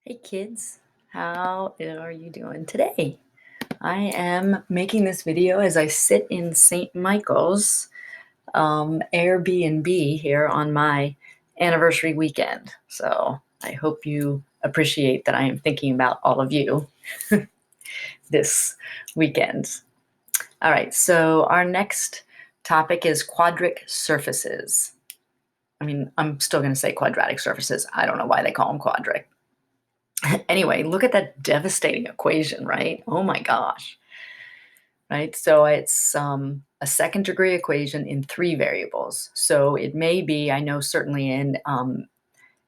Hey kids, how are you doing today? I am making this video as I sit in St. Michael's Airbnb here on my anniversary weekend. So I hope you appreciate that I am thinking about all of you this weekend. All right, so our next topic is quadric surfaces. I mean, I'm still going to say quadratic surfaces. I don't know why they call them quadric. Anyway, look at that devastating equation, right? Oh my gosh. Right? So it's a second degree equation in 3 variables. So it may be, I know certainly in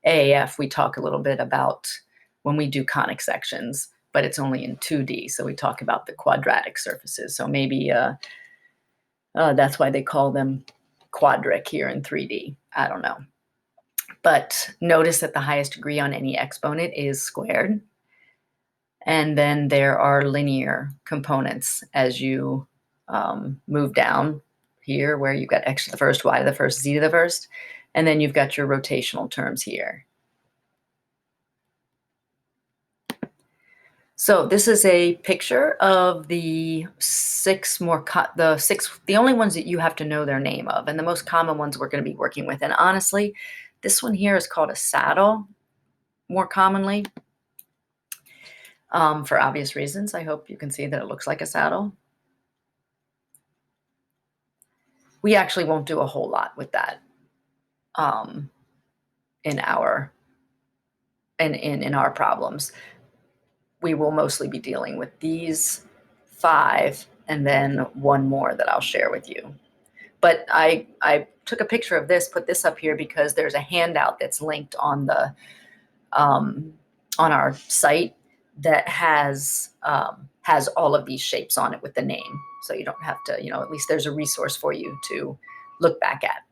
AAF, we talk a little bit about when we do conic sections, but it's only in 2D. So we talk about the quadratic surfaces. So maybe that's why they call them quadric here in 3D. I don't know. But notice that the highest degree on any exponent is squared. And then there are linear components as you move down here, where you've got x to the first, y to the first, z to the first. And then you've got your rotational terms here. So this is a picture of the the only ones that you have to know their name of, and the most common ones we're going to be working with. And honestly, this one here is called a saddle more commonly. For obvious reasons. I hope you can see that it looks like a saddle. We actually won't do a whole lot with that in our problems. We will mostly be dealing with these 5 and then one more that I'll share with you. But I took a picture of this, put this up here because there's a handout that's linked on the on our site that has all of these shapes on it with the name. So you don't have to, at least there's a resource for you to look back at.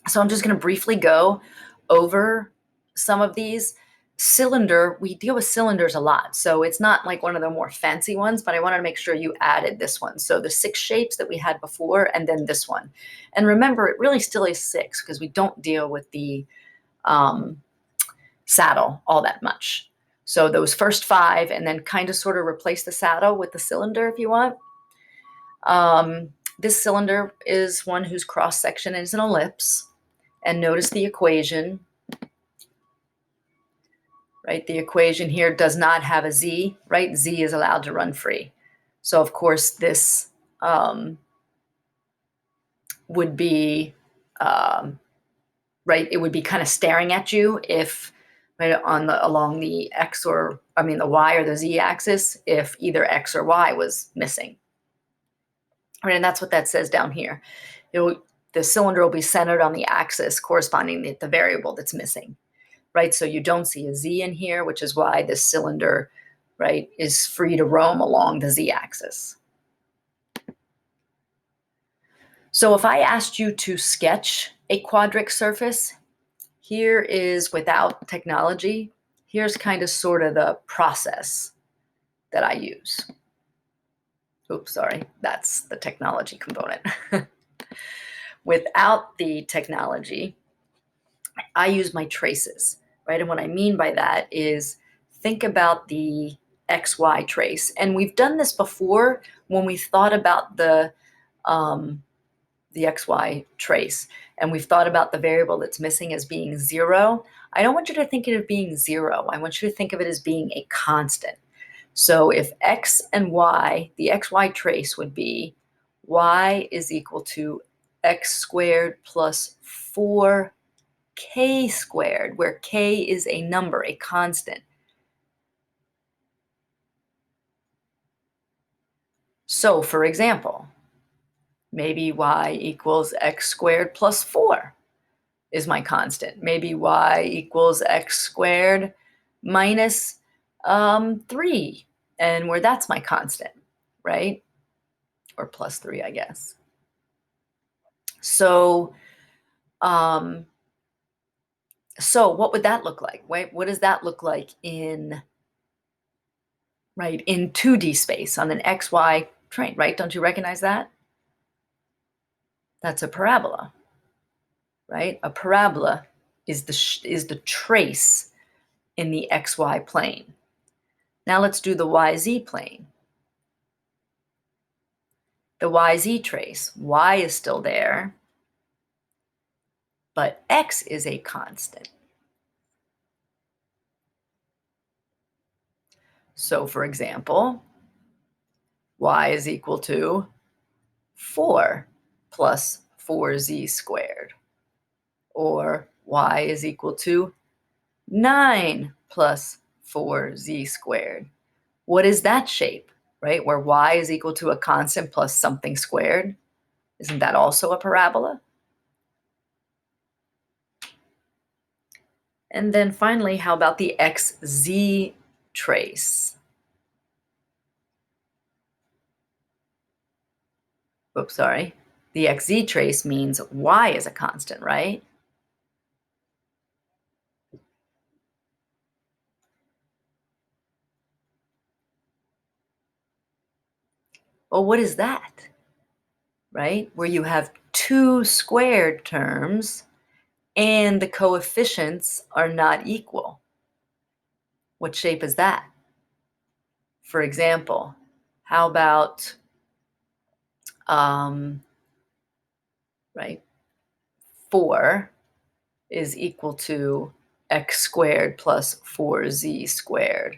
So I'm just going to briefly go over some of these. Cylinder, we deal with cylinders a lot. So it's not like one of the more fancy ones, but I wanted to make sure you added this one. So the 6 shapes that we had before, and then this one. And remember, it really still is 6 because we don't deal with the saddle all that much. So those first 5, and then kind of sort of replace the saddle with the cylinder if you want. This cylinder is one whose cross section is an ellipse. And notice the equation, right? The equation here does not have a z, right? Z is allowed to run free. So of course this would be, right? It would be kind of staring at you if, right, along the the y or the z axis, if either x or y was missing. Right, and that's what that says down here. The cylinder will be centered on the axis corresponding to the variable that's missing, right? So you don't see a z in here, which is why this cylinder, right, is free to roam along the z-axis. So if I asked you to sketch a quadric surface, here is without technology. Here's kind of sort of the process that I use. Oops, sorry, that's the technology component. Without the technology, I use my traces, right? And what I mean by that is think about the XY trace. And we've done this before when we thought about the XY trace, and we've thought about the variable that's missing as being 0. I don't want you to think of it being 0. I want you to think of it as being a constant. So if x and y, the xy trace would be y is equal to x squared plus 4k squared, where k is a number, a constant. So for example, maybe y equals x squared plus 4 is my constant. Maybe y equals x squared minus 3, and where that's my constant, right? Or plus 3, I guess. So, so what would that look like? Right? What does that look like in 2D space on an XY train, right? Don't you recognize that? That's a parabola, right? A parabola is the trace in the xy plane. Now let's do the yz plane. The yz trace, y is still there, but x is a constant. So for example, y is equal to 4 plus 4z squared, or y is equal to 9 plus 4z squared. What is that shape, right? Where y is equal to a constant plus something squared. Isn't that also a parabola? And then finally, how about the xz trace? Oops, sorry. The xz trace means y is a constant, right? Well, what is that? Right? Where you have two squared terms and the coefficients are not equal. What shape is that? For example, how about, right, 4 is equal to x squared plus 4z squared,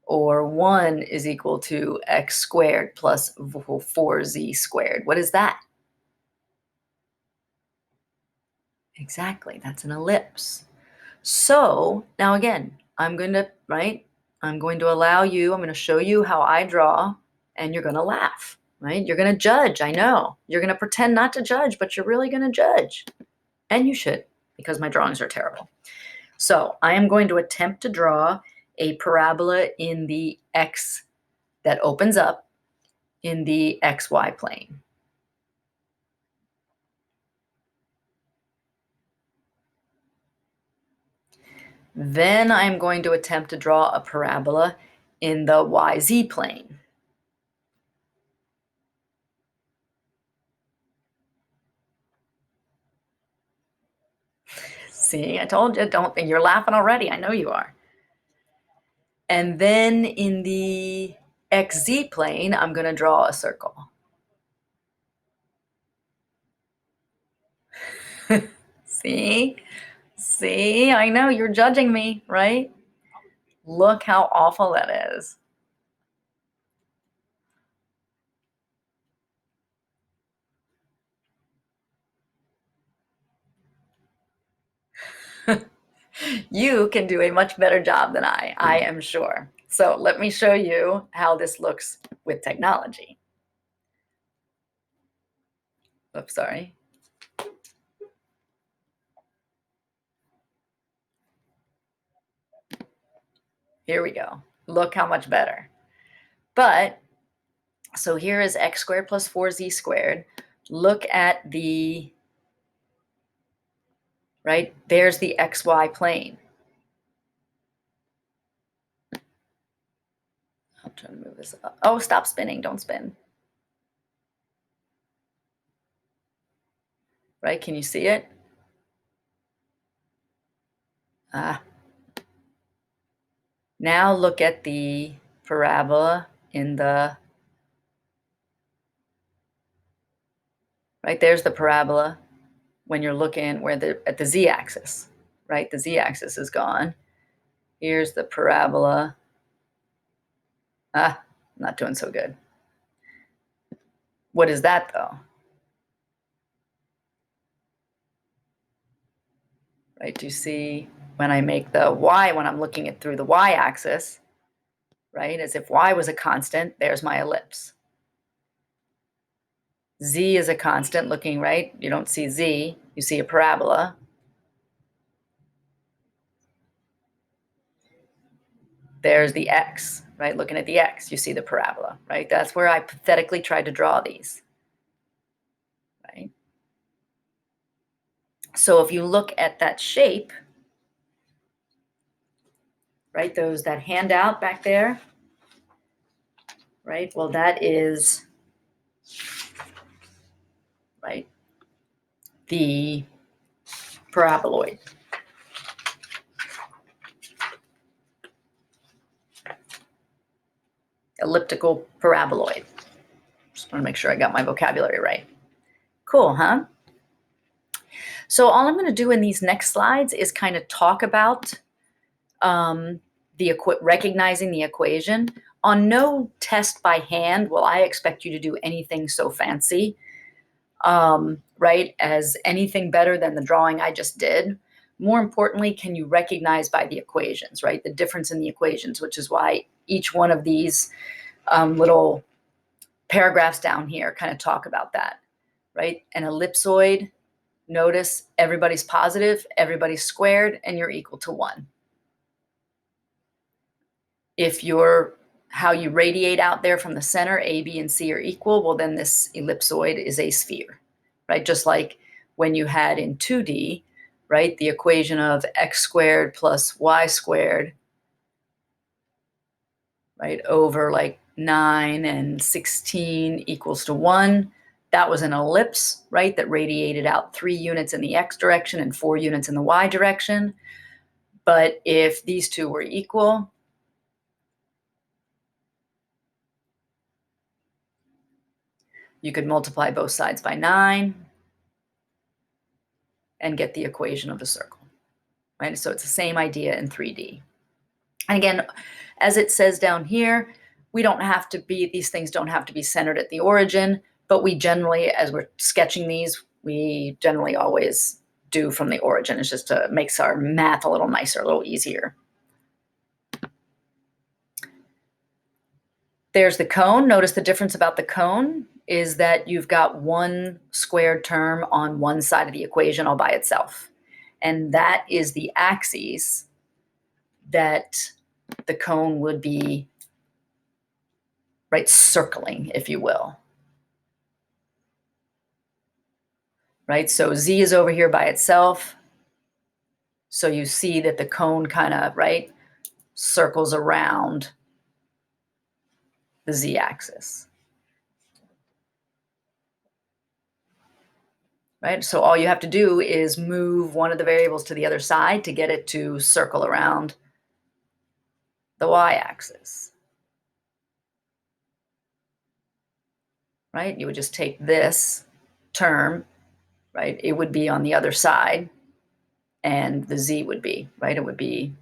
or 1 is equal to x squared plus 4z squared. What is that? Exactly, that's an ellipse. So now again, I'm going to allow you, I'm going to show you how I draw, and you're going to laugh, right? You're going to judge, I know. You're going to pretend not to judge, but you're really going to judge. And you should, because my drawings are terrible. So I am going to attempt to draw a parabola in the x that opens up in the xy plane. Then I'm going to attempt to draw a parabola in the yz plane. See, I told you, don't think you're laughing already. I know you are. And then in the xz plane, I'm going to draw a circle. See? See, I know you're judging me, right? Look how awful that is. You can do a much better job than I am sure. So let me show you how this looks with technology. Oops, sorry. Here we go. Look how much better. But, so here is x squared plus 4z squared. Look at the, right, there's the xy plane. I'm trying to move this up. Oh, stop spinning, don't spin. Right, can you see it? Now look at the parabola in the, right, there's the parabola when you're looking where at the z-axis, right? The z-axis is gone. Here's the parabola. Not doing so good. What is that though? Right, do you see when I make the y, when I'm looking at through the y-axis, right, as if y was a constant, there's my ellipse. Z is a constant looking, right? You don't see z, you see a parabola. There's the x, right? Looking at the x, you see the parabola, right? That's where I pathetically tried to draw these, right? So if you look at that shape, right, that handout back there, right? Well, that is, right, the paraboloid. elliptical paraboloid. Just want to make sure I got my vocabulary right. Cool, huh? So all I'm going to do in these next slides is kind of talk about recognizing the equation. On no test by hand will I expect you to do anything so fancy, right, as anything better than the drawing I just did. More importantly, can you recognize by the equations, right, the difference in the equations, which is why each one of these little paragraphs down here kind of talk about that, right? An ellipsoid, notice everybody's positive, everybody's squared, and you're equal to 1. If how you radiate out there from the center, A, B, and C are equal, well, then this ellipsoid is a sphere, right? Just like when you had in 2D, right, the equation of x squared plus y squared, right, over like 9 and 16 equals to 1. That was an ellipse, right, that radiated out 3 units in the x direction and 4 units in the y direction. But if these two were equal, you could multiply both sides by 9 and get the equation of the circle, right? So it's the same idea in 3D. And again, as it says down here, these things don't have to be centered at the origin, but we generally, as we're sketching these, we generally always do from the origin. It's just makes our math a little nicer, a little easier. There's the cone. Notice the difference about the cone is that you've got one squared term on one side of the equation all by itself. And that is the axis that the cone would be, right, circling, if you will. Right, so Z is over here by itself. So you see that the cone kind of, right, circles around the Z-axis. Right, so all you have to do is move one of the variables to the other side to get it to circle around the y-axis. Right, you would just take this term, right, it would be on the other side, and the Z would be, right, it would be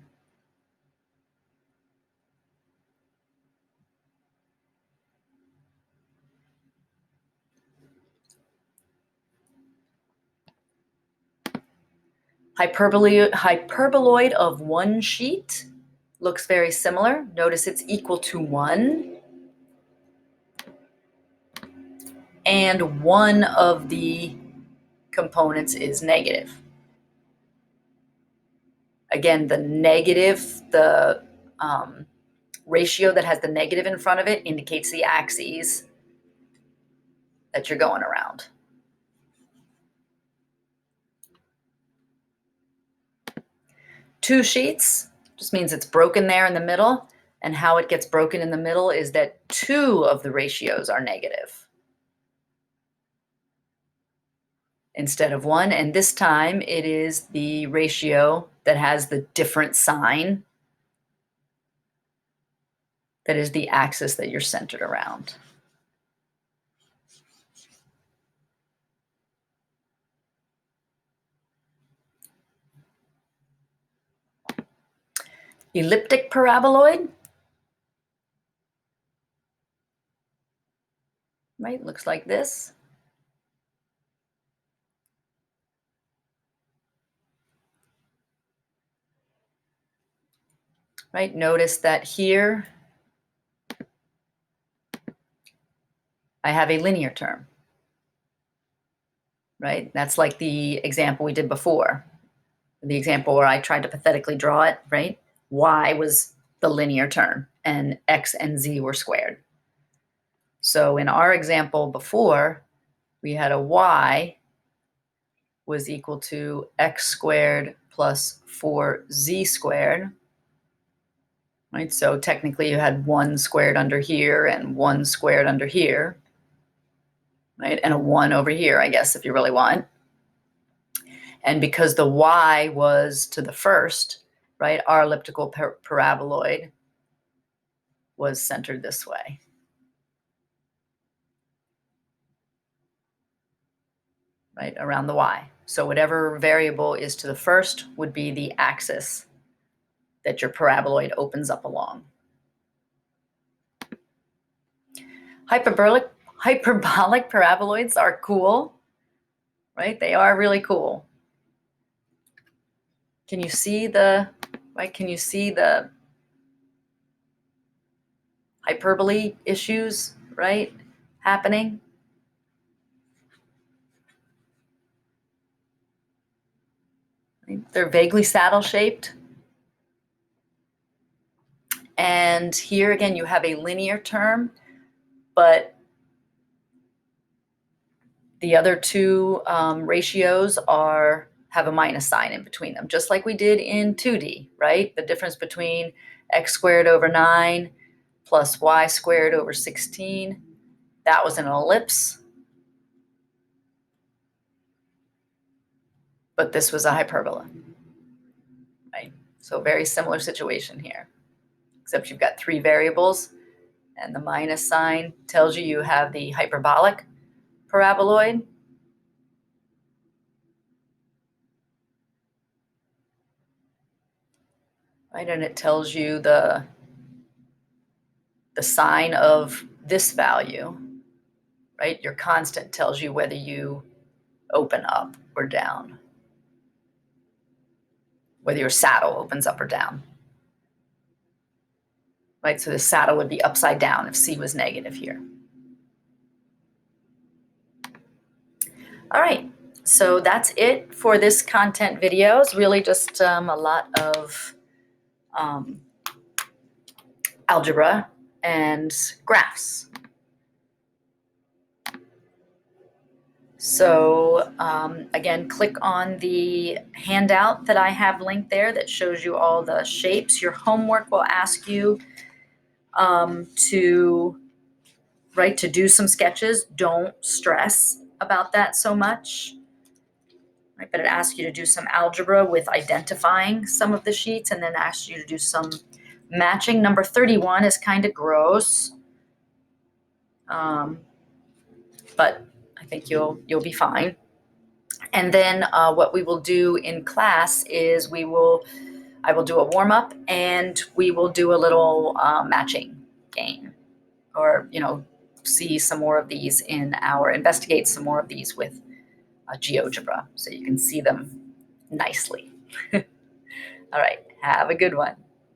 hyperboloid of one sheet. Looks very similar. Notice it's equal to 1. And one of the components is negative. Again, the negative, the ratio that has the negative in front of it indicates the axes that you're going around. Two sheets just means it's broken there in the middle. And how it gets broken in the middle is that 2 of the ratios are negative instead of 1. And this time it is the ratio that has the different sign that is the axis that you're centered around. Elliptic paraboloid, right, looks like this. Right, notice that here I have a linear term, right? That's like the example we did before, the example where I tried to pathetically draw it, right? Y was the linear term and X and Z were squared. So in our example before, we had a Y was equal to X squared plus 4Z squared, right? So technically you had 1 squared under here and 1 squared under here, right? And a 1 over here, I guess, if you really want. And because the Y was to the first, right, our elliptical paraboloid was centered this way. Right, around the y. So whatever variable is to the first would be the axis that your paraboloid opens up along. Hyperbolic paraboloids are cool, right? They are really cool. Can you see the, right? Can you see the hyperbole issues, right, happening? They're vaguely saddle shaped. And here again, you have a linear term, but the other two ratios have a minus sign in between them, just like we did in 2D, right? The difference between x squared over 9 plus y squared over 16, that was an ellipse, but this was a hyperbola, right? So very similar situation here, except you've got three variables, and the minus sign tells you you have the hyperbolic paraboloid. Right, and it tells you the sign of this value, right? Your constant tells you whether you open up or down, whether your saddle opens up or down, right? So the saddle would be upside down if C was negative here. All right, so that's it for this content video. It's really just a lot of algebra and graphs. So again, click on the handout that I have linked there that shows you all the shapes. Your homework will ask you to do some sketches. Don't stress about that so much. Right, but it asks you to do some algebra with identifying some of the sheets, and then asks you to do some matching. Number 31 is kind of gross, but I think you'll be fine. And then what we will do in class is I will do a warm-up, and we will do a little matching game, or see some more of these investigate some more of these with GeoGebra, so you can see them nicely. All right, have a good one.